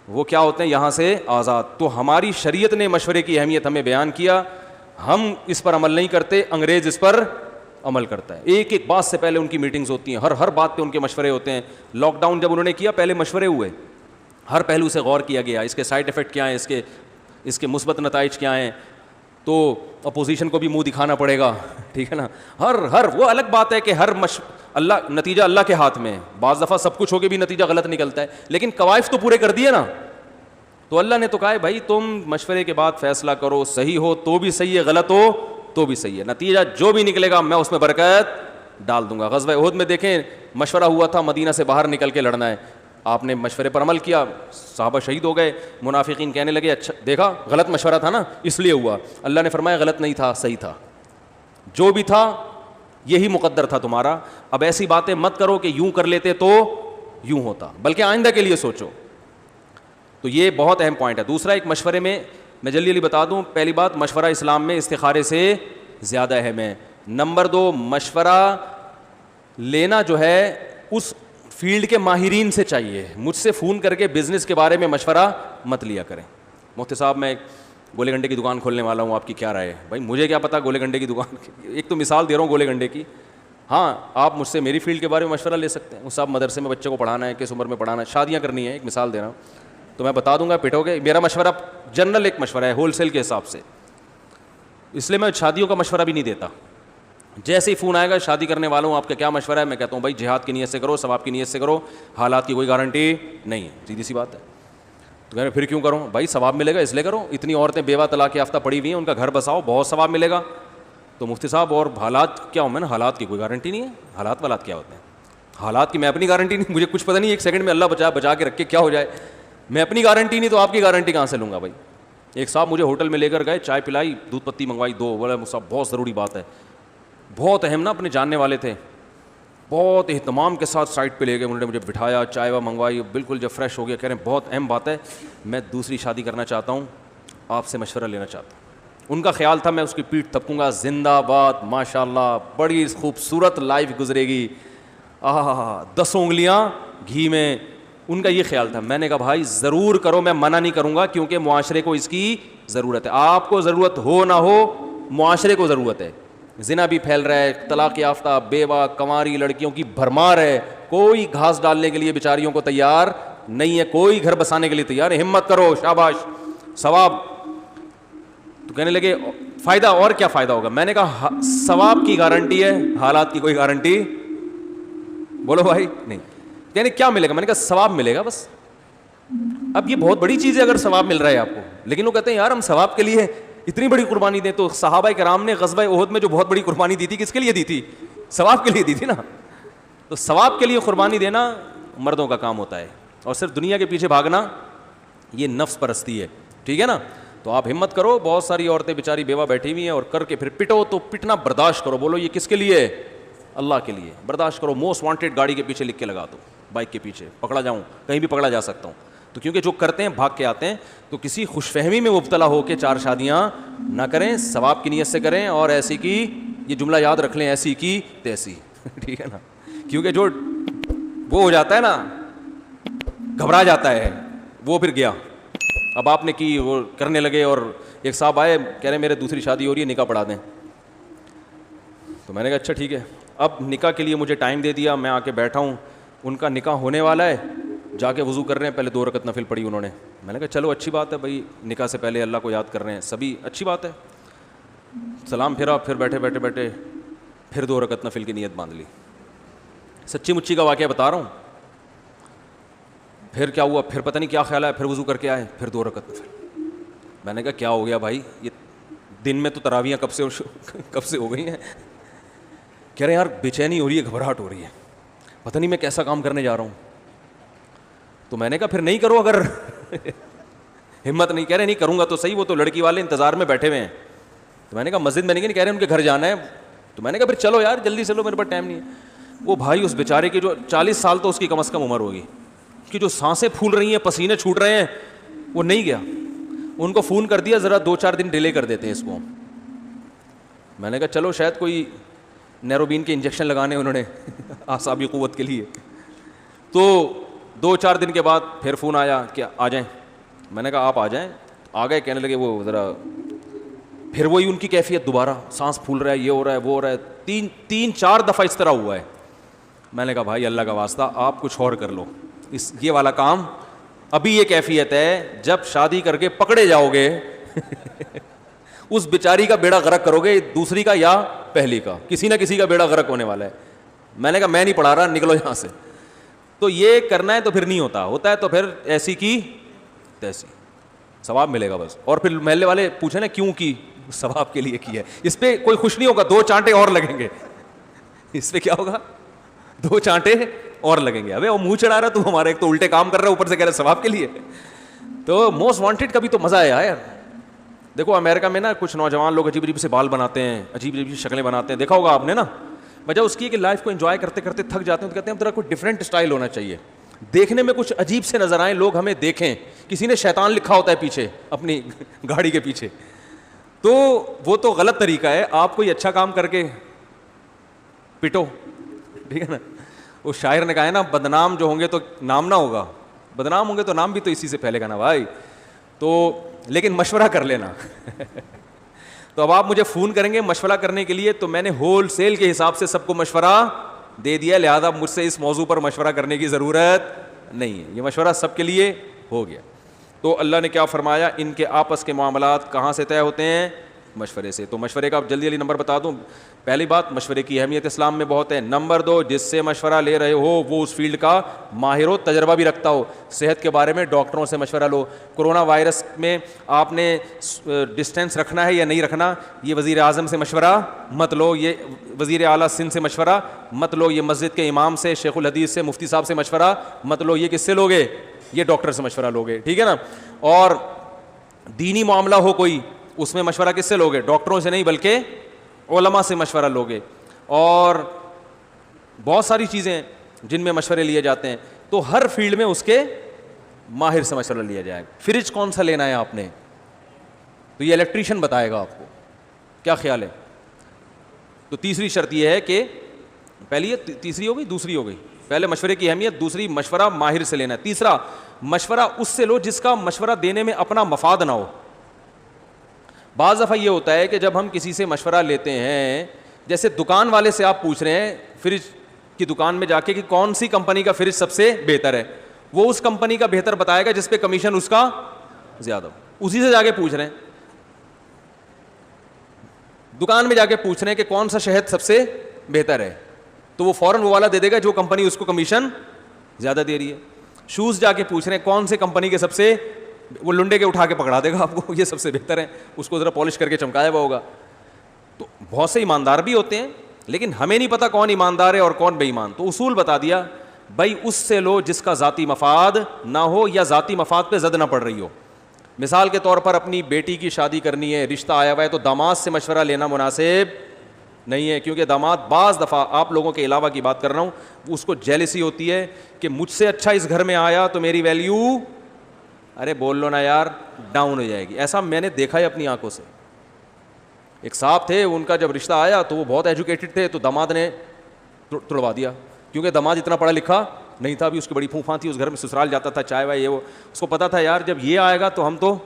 وہ کیا ہوتے ہیں؟ یہاں سے آزاد. تو ہماری شریعت نے مشورے کی اہمیت ہمیں بیان کیا, ہم اس پر عمل نہیں کرتے, انگریز اس پر عمل کرتا ہے. ایک ایک بات سے پہلے ان کی میٹنگز ہوتی ہیں, ہر بات پہ ان کے مشورے ہوتے ہیں. لاک ڈاؤن جب انہوں نے کیا پہلے مشورے ہوئے, ہر پہلو سے غور کیا گیا, اس کے سائڈ افیکٹ کیا ہیں, اس کے مثبت نتائج کیا ہیں. تو اپوزیشن کو بھی منہ دکھانا پڑے گا. ٹھیک ہے نا. ہر وہ الگ بات ہے کہ اللہ نتیجہ اللہ کے ہاتھ میں ہے. بعض دفعہ سب کچھ ہو کے بھی نتیجہ غلط نکلتا ہے, لیکن قوائف تو پورے کر دیے نا. تو اللہ نے تو کہا ہے بھائی تم مشورے کے بعد فیصلہ کرو, صحیح ہو تو بھی صحیح ہے, غلط ہو تو بھی صحیح ہے, نتیجہ جو بھی نکلے گا میں اس میں برکت ڈال دوں گا. غزوہ احد میں دیکھیں مشورہ ہوا تھا مدینہ سے باہر نکل کے لڑنا ہے, آپ نے مشورے پر عمل کیا, صحابہ شہید ہو گئے. منافقین کہنے لگے اچھا دیکھا غلط مشورہ تھا نا اس لیے ہوا. اللہ نے فرمایا غلط نہیں تھا, صحیح تھا. جو بھی تھا یہی مقدر تھا تمہارا. اب ایسی باتیں مت کرو کہ یوں کر لیتے تو یوں ہوتا, بلکہ آئندہ کے لیے سوچو. تو یہ بہت اہم پوائنٹ ہے. دوسرا, ایک مشورے میں جلدی جلدی بتا دوں. پہلی بات, مشورہ اسلام میں استخارے سے زیادہ اہم ہے. نمبر 2, مشورہ لینا جو ہے اس فیلڈ کے ماہرین سے چاہیے. مجھ سے فون کر کے بزنس کے بارے میں مشورہ مت لیا کریں. مفتی صاحب میں گولے گنڈے کی دکان کھولنے والا ہوں, آپ کی کیا رائے ہے؟ بھائی مجھے کیا پتا گولے گنڈے کی دکان ایک تو مثال دے رہا ہوں گولے گنڈے کی. ہاں, آپ مجھ سے میری فیلڈ کے بارے میں مشورہ لے سکتے ہیں. صاحب مدرسے میں بچے کو پڑھانا ہے, کس عمر میں پڑھانا ہے, شادیاں کرنی ہے, ایک مثال دے رہا ہوں, تو میں بتا دوں گا, پٹو گے. میرا مشورہ جنرل ایک مشورہ ہے, ہول سیل کے حساب سے, اس لیے میں شادیوں کا مشورہ بھی نہیں دیتا. جیسے ہی فون آئے گا شادی کرنے والوں آپ کا کیا مشورہ ہے, میں کہتا ہوں بھائی جہاد کی نیت سے کرو, ثواب کی نیت سے کرو, حالات کی کوئی گارنٹی نہیں ہے. سیدھی سی بات ہے. تو کہہ رہے پھر کیوں کروں؟ بھائی ثواب ملے گا اس لیے کرو. اتنی عورتیں بیوہ طلاق یافتہ پڑی ہوئی ہیں, ان کا گھر بساؤ, بہت ثواب ملے گا. تو مفتی صاحب اور حالات کیا ہوں میں نا, حالات کی کوئی گارنٹی نہیں ہے. حالات کیا ہوتے ہیں؟ حالات کی میں اپنی گارنٹی نہیں, مجھے کچھ پتہ نہیں ایک سیکنڈ میں اللہ بچا کے رکھ کے کیا ہو جائے. میں اپنی گارنٹی نہیں تو آپ کی گارنٹی کہاں سے لوں گا بھائی. ایک صاحب مجھے ہوٹل میں لے کر گئے, چائے پلائی, دودھ پتی منگوائی 2, بولے صاحب بہت ضروری بات ہے, بہت اہم نا, اپنے جاننے والے تھے, بہت اہتمام کے ساتھ سائٹ پہ لے گئے, انہوں نے مجھے بٹھایا, چائے منگوائی, بالکل جب فریش ہو گیا کہہ رہے ہیں بہت اہم بات ہے, میں دوسری شادی کرنا چاہتا ہوں, آپ سے مشورہ لینا چاہتا ہوں. ان کا خیال تھا میں اس کی پیٹھ تھپکوں گا, زندہ باد ماشاء اللہ, بڑی خوبصورت لائف گزرے گی, 10 انگلیاں گھی میں. ان کا یہ خیال تھا. میں نے کہا بھائی ضرور کرو, میں منع نہیں کروں گا, کیونکہ معاشرے کو اس کی ضرورت ہے. آپ کو ضرورت ہو نہ ہو, معاشرے کو ضرورت ہے. زنا بھی پھیل رہا ہے, طلاق یافتہ بیوہ کنواری لڑکیوں کی بھرمار ہے, کوئی گھاس ڈالنے کے لیے بیچاریوں کو تیار نہیں ہے, کوئی گھر بسانے کے لیے تیار ہے. ہمت کرو, شاباش, ثواب. تو کہنے لگے فائدہ, اور کیا فائدہ ہوگا؟ میں نے کہا ثواب کی گارنٹی ہے, حالات کی کوئی گارنٹی. بولو بھائی نہیں. کہنے کیا ملے گا؟ میں نے کہا ثواب ملے گا بس. اب یہ بہت بڑی چیز ہے اگر ثواب مل رہا ہے آپ کو, لیکن وہ کہتے ہیں یار ہم ثواب کے لیے اتنی بڑی قربانی دیں. تو صحابہ کرام نے غزوہ احد میں جو بہت بڑی قربانی دی تھی, کس کے لیے دی تھی؟ ثواب کے لیے دی تھی نا. تو ثواب کے لیے قربانی دینا مردوں کا کام ہوتا ہے, اور صرف دنیا کے پیچھے بھاگنا یہ نفس پرستی ہے. ٹھیک ہے نا. تو آپ ہمت کرو, بہت ساری عورتیں بیچاری بیوہ بیٹھی ہوئی ہیں, اور کر کے پھر پٹو تو پٹنا برداشت کرو, بولو یہ کس کے لیے؟ اللہ کے لیے. برداشت کرو. موسٹ وانٹیڈ گاڑی کے پیچھے لکھ کے لگا دو, بائک کے پیچھے پکڑا جاؤں, کہیں بھی پکڑا جا سکتا ہوں. تو کیونکہ جو کرتے ہیں بھاگ کے آتے ہیں, تو کسی خوش فہمی میں مبتلا ہو کے 4 شادیاں نہ کریں, ثواب کی نیت سے کریں. اور ایسی کی, یہ جملہ یاد رکھ لیں, ایسی کی تیسی. ٹھیک ہے نا. کیونکہ جو وہ ہو جاتا ہے نا, گھبرا جاتا ہے, وہ پھر گیا. اب آپ نے کی, وہ کرنے لگے, اور ایک صاحب آئے کہہ رہے میرے دوسری شادی ہو رہی ہے, نکاح پڑھا دیں. تو میں نے کہا اچھا ٹھیک ہے. اب نکاح کے لیے مجھے ٹائم دے دیا, میں آ کے بیٹھا ہوں, ان کا نکاح ہونے والا ہے, جا کے وضو کر رہے ہیں, پہلے 2 رکعت نفل پڑھی انہوں نے. میں نے کہا چلو اچھی بات ہے بھائی, نکاح سے پہلے اللہ کو یاد کر رہے ہیں, سبھی اچھی بات ہے. سلام پھرا, پھر بیٹھے پھر 2 رکعت نفل کی نیت باندھ لی. سچی مچی کا واقعہ بتا رہا ہوں. پھر کیا ہوا, پھر پتہ نہیں کیا خیال ہے, پھر وضو کر کے آئے, پھر 2 رکعت نفل. میں نے کہا کیا ہو گیا بھائی, یہ دن میں تو تراویحیں کب سے ہو گئی ہیں. کہہ رہے یار بے چینی ہو رہی ہے, گھبراہٹ ہو رہی ہے, پتہ نہیں میں کیسا کام کرنے جا رہا ہوں. تو میں نے کہا پھر نہیں کرو, اگر ہمت نہیں. کہہ رہے نہیں کروں گا تو صحیح, وہ تو لڑکی والے انتظار میں بیٹھے ہوئے ہیں. تو میں نے کہا مسجد میں نہیں, کہہ رہے ان کے گھر جانا ہے. تو میں نے کہا پھر چلو یار جلدی چلو, میرے پاس ٹائم نہیں ہے. وہ بھائی اس بیچارے کی جو 40 سال تو اس کی کم از کم عمر ہوگی, کہ جو سانسیں پھول رہی ہیں, پسینے چھوٹ رہے ہیں, وہ نہیں گیا. ان کو فون کر دیا ذرا 2-4 دن ڈیلے کر دیتے ہیں اس کو. میں نے کہا چلو شاید کوئی نیروبین کے انجیکشن لگانے انہوں نے اعصابی قوت کے لیے. تو 2-4 دن کے بعد پھر فون آیا کہ آ جائیں. میں نے کہا آپ آ جائیں. آ گئے, کہنے لگے وہ ذرا, پھر وہی ان کی کیفیت دوبارہ, سانس پھول رہا ہے, یہ ہو رہا ہے, وہ ہو رہا ہے, 3-4 دفعہ اس طرح ہوا ہے. میں نے کہا بھائی اللہ کا واسطہ آپ کچھ اور کر لو, یہ والا کام ابھی یہ کیفیت ہے, جب شادی کر کے پکڑے جاؤ گے اس بیچاری کا بیڑا غرق کرو گے, دوسری کا یا پہلی کا, کسی نہ کسی کا بیڑا غرق ہونے والا ہے. میں نے کہا میں نہیں پڑھا رہا, نکلو یہاں سے. تو یہ کرنا ہے تو پھر نہیں ہوتا ہے تو پھر ایسی کی تیسی, ثواب ملے گا بس. اور پھر محلے والے پوچھیں نا کیوں کی, ثواب کے لیے کی ہے. اس پہ کوئی خوش نہیں ہوگا, 2 چانٹے اور لگیں گے. اس پہ کیا ہوگا, 2 چانٹے اور لگیں گے. ابے وہ منہ چڑھا رہا تو ہمارا, ایک تو الٹے کام کر رہا ہے, اوپر سے کہہ رہا ثواب کے لیے. تو موسٹ وانٹیڈ کا بھی تو مزہ آیا یار. دیکھو امریکہ میں نا کچھ نوجوان لوگ عجیب عجیب سے بال بناتے ہیں, عجیب عجیب سی شکلیں بناتے ہیں, دیکھا ہوگا آپ نے نا. وجہ اس کی کہ لائف کو انجوائے کرتے کرتے تھک جاتے ہیں تو کہتے ہیں ذرا کوئی ڈفرینٹ اسٹائل ہونا چاہیے, دیکھنے میں کچھ عجیب سے نظر آئیں, لوگ ہمیں دیکھیں. کسی نے شیطان لکھا ہوتا ہے پیچھے اپنی گاڑی کے پیچھے, تو وہ تو غلط طریقہ ہے. آپ کوئی اچھا کام کر کے پٹو, ٹھیک ہے نا. وہ شاعر نے کہا ہے نا, بدنام جو ہوں گے تو نام نہ ہوگا, بدنام ہوں گے تو نام بھی تو اسی سے پہلے کا نا بھائی. تو لیکن مشورہ کر لینا. تو اب آپ مجھے فون کریں گے مشورہ کرنے کے لیے, تو میں نے ہول سیل کے حساب سے سب کو مشورہ دے دیا, لہذا مجھ سے اس موضوع پر مشورہ کرنے کی ضرورت نہیں ہے. یہ مشورہ سب کے لیے ہو گیا. تو اللہ نے کیا فرمایا, ان کے آپس کے معاملات کہاں سے طے ہوتے ہیں؟ مشورے سے. تو مشورے کا جلدی جلدی نمبر بتا دوں. پہلی بات, مشورے کی اہمیت اسلام میں بہت ہے. نمبر 2, جس سے مشورہ لے رہے ہو وہ اس فیلڈ کا ماہر ہو, تجربہ بھی رکھتا ہو. صحت کے بارے میں ڈاکٹروں سے مشورہ لو. کرونا وائرس میں آپ نے ڈسٹینس رکھنا ہے یا نہیں رکھنا, یہ وزیر اعظم سے مشورہ مت لو, یہ وزیر اعلیٰ سندھ سے مشورہ مت لو, یہ مسجد کے امام سے, شیخ الحدیث سے, مفتی صاحب سے مشورہ مت لو. یہ کس سے لوگے؟ یہ ڈاکٹر سے مشورہ لوگے, ٹھیک ہے نا. اور دینی معاملہ ہو کوئی, اس میں مشورہ کس سے لوگے؟ ڈاکٹروں سے نہیں بلکہ علماء سے مشورہ لوگے. اور بہت ساری چیزیں ہیں جن میں مشورے لیے جاتے ہیں, تو ہر فیلڈ میں اس کے ماہر سے مشورہ لیا جائے گا. فریج کون سا لینا ہے آپ نے, تو یہ الیکٹریشین بتائے گا آپ کو. کیا خیال ہے؟ تو تیسری شرط یہ ہے کہ پہلی ہے, تیسری ہو گئی, دوسری ہو گئی. پہلے مشورے کی اہمیت, دوسری مشورہ ماہر سے لینا ہے, تیسرا مشورہ اس سے لو جس کا مشورہ دینے میں اپنا مفاد نہ ہو. بعض دفعہ یہ ہوتا ہے کہ جب ہم کسی سے مشورہ لیتے ہیں, جیسے دکان والے سے آپ پوچھ رہے ہیں فریج کی دکان میں جا کے کہ کون سی کمپنی کا فریج سب سے بہتر ہے, وہ اس کمپنی کا بہتر بتائے گا جس پہ کمیشن اس کا زیادہ ہو. اسی سے جا کے پوچھ رہے ہیں, دکان میں جا کے پوچھ رہے ہیں کہ کون سا شہد سب سے بہتر ہے, تو وہ فوراً وہ والا دے دے گا جو کمپنی اس کو کمیشن زیادہ دے رہی ہے. شوز جا کے پوچھ رہے ہیں کون سے کمپنی کے سب سے, وہ لنڈے کے اٹھا کے پکڑا دے گا آپ کو, یہ سب سے بہتر ہے, اس کو ذرا پالش کر کے چمکایا ہوا ہوگا. تو بہت سے ایماندار بھی ہوتے ہیں, لیکن ہمیں نہیں پتا کون ایماندار ہے اور کون بے ایمان. تو اصول بتا دیا بھائی, اس سے لو جس کا ذاتی مفاد نہ ہو یا ذاتی مفاد پہ زد نہ پڑ رہی ہو. مثال کے طور پر اپنی بیٹی کی شادی کرنی ہے, رشتہ آیا ہوا ہے, تو داماد سے مشورہ لینا مناسب نہیں ہے, کیونکہ داماد بعض دفعہ, آپ لوگوں کے علاوہ کی بات کر رہا ہوں, اس کو جیلسی ہوتی ہے کہ مجھ سے اچھا اس گھر میں آیا تو میری ویلیو, ارے بول لو نا یار, ڈاؤن ہو جائے گی. ایسا میں نے دیکھا ہے اپنی آنکھوں سے. ایک صاحب تھے, ان کا جب رشتہ آیا تو وہ بہت ایجوکیٹڈ تھے, تو داماد نے توڑوا دیا, کیونکہ داماد اتنا پڑھا لکھا نہیں تھا. ابھی اس کی بڑی پھوپھاں تھی, اس گھر میں سسرال جاتا تھا, چائے وائے یہ وہ, اس کو پتا تھا یار جب یہ آئے گا تو ہم تو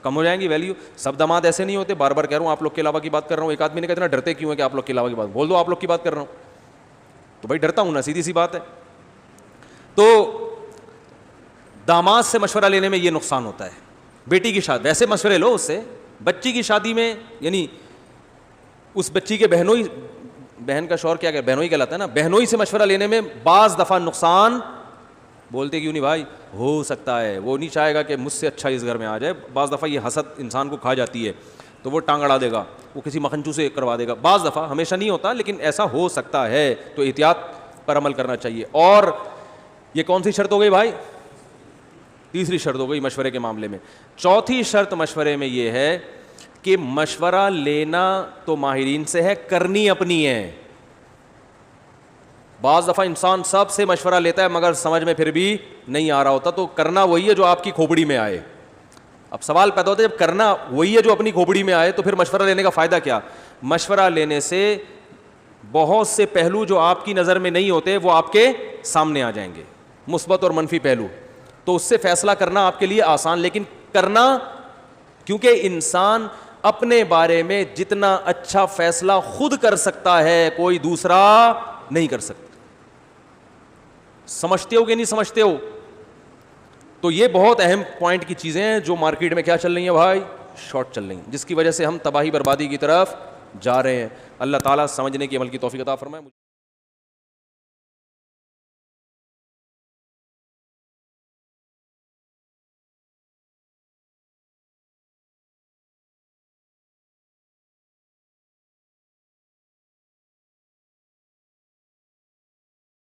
کم ہو جائیں گی ویلیو. سب داماد ایسے نہیں ہوتے, بار بار کہہ رہا ہوں آپ لوگ کے علاوہ کی بات کر رہا ہوں. ایک آدمی نے کہا اتنا ڈرتے کیوں ہے کہ آپ لوگ کے علاوہ کی بات, بول دو آپ لوگ کی بات کر رہا ہوں. تو بھائی ڈرتا ہوں نا, سیدھی سی بات ہے. تو داماد سے مشورہ لینے میں یہ نقصان ہوتا ہے. بیٹی کی شادی ویسے مشورے لو اس سے, بچی کی شادی میں, یعنی اس بچی کے بہنوئی, بہن کا شوہر کیا کہ بہنوئی کہلاتا ہے نا, بہنوئی سے مشورہ لینے میں بعض دفعہ نقصان, بولتے کیوں نہیں بھائی, ہو سکتا ہے وہ نہیں چاہے گا کہ مجھ سے اچھا اس گھر میں آ جائے. بعض دفعہ یہ حسد انسان کو کھا جاتی ہے, تو وہ ٹانگ اڑا دے گا, وہ کسی مکھنچو سے کروا دے گا. بعض دفعہ, ہمیشہ نہیں ہوتا لیکن ایسا ہو سکتا ہے, تو احتیاط پر عمل کرنا چاہیے. اور یہ کون سی شرط ہو گئی بھائی؟ تیسری شرط ہو گئی مشورے کے معاملے میں. چوتھی شرط مشورے میں یہ ہے کہ مشورہ لینا تو ماہرین سے ہے, کرنی اپنی ہے. بعض دفعہ انسان سب سے مشورہ لیتا ہے مگر سمجھ میں پھر بھی نہیں آ رہا ہوتا, تو کرنا وہی ہے جو آپ کی کھوپڑی میں آئے. اب سوال پیدا ہوتا ہے جب کرنا وہی ہے جو اپنی کھوپڑی میں آئے تو پھر مشورہ لینے کا فائدہ کیا؟ مشورہ لینے سے بہت سے پہلو جو آپ کی نظر میں نہیں ہوتے وہ آپ کے سامنے آ جائیں گے, مثبت اور منفی پہلو. تو اس سے فیصلہ کرنا آپ کے لیے آسان, لیکن کرنا, کیونکہ انسان اپنے بارے میں جتنا اچھا فیصلہ خود کر سکتا ہے کوئی دوسرا نہیں کر سکتا. سمجھتے ہو کہ نہیں سمجھتے ہو؟ تو یہ بہت اہم پوائنٹ کی چیزیں ہیں جو مارکیٹ میں کیا چل رہی ہیں بھائی, شارٹ چل رہی ہیں, جس کی وجہ سے ہم تباہی بربادی کی طرف جا رہے ہیں. اللہ تعالیٰ سمجھنے کی عمل کی توفیق عطا فرمائے.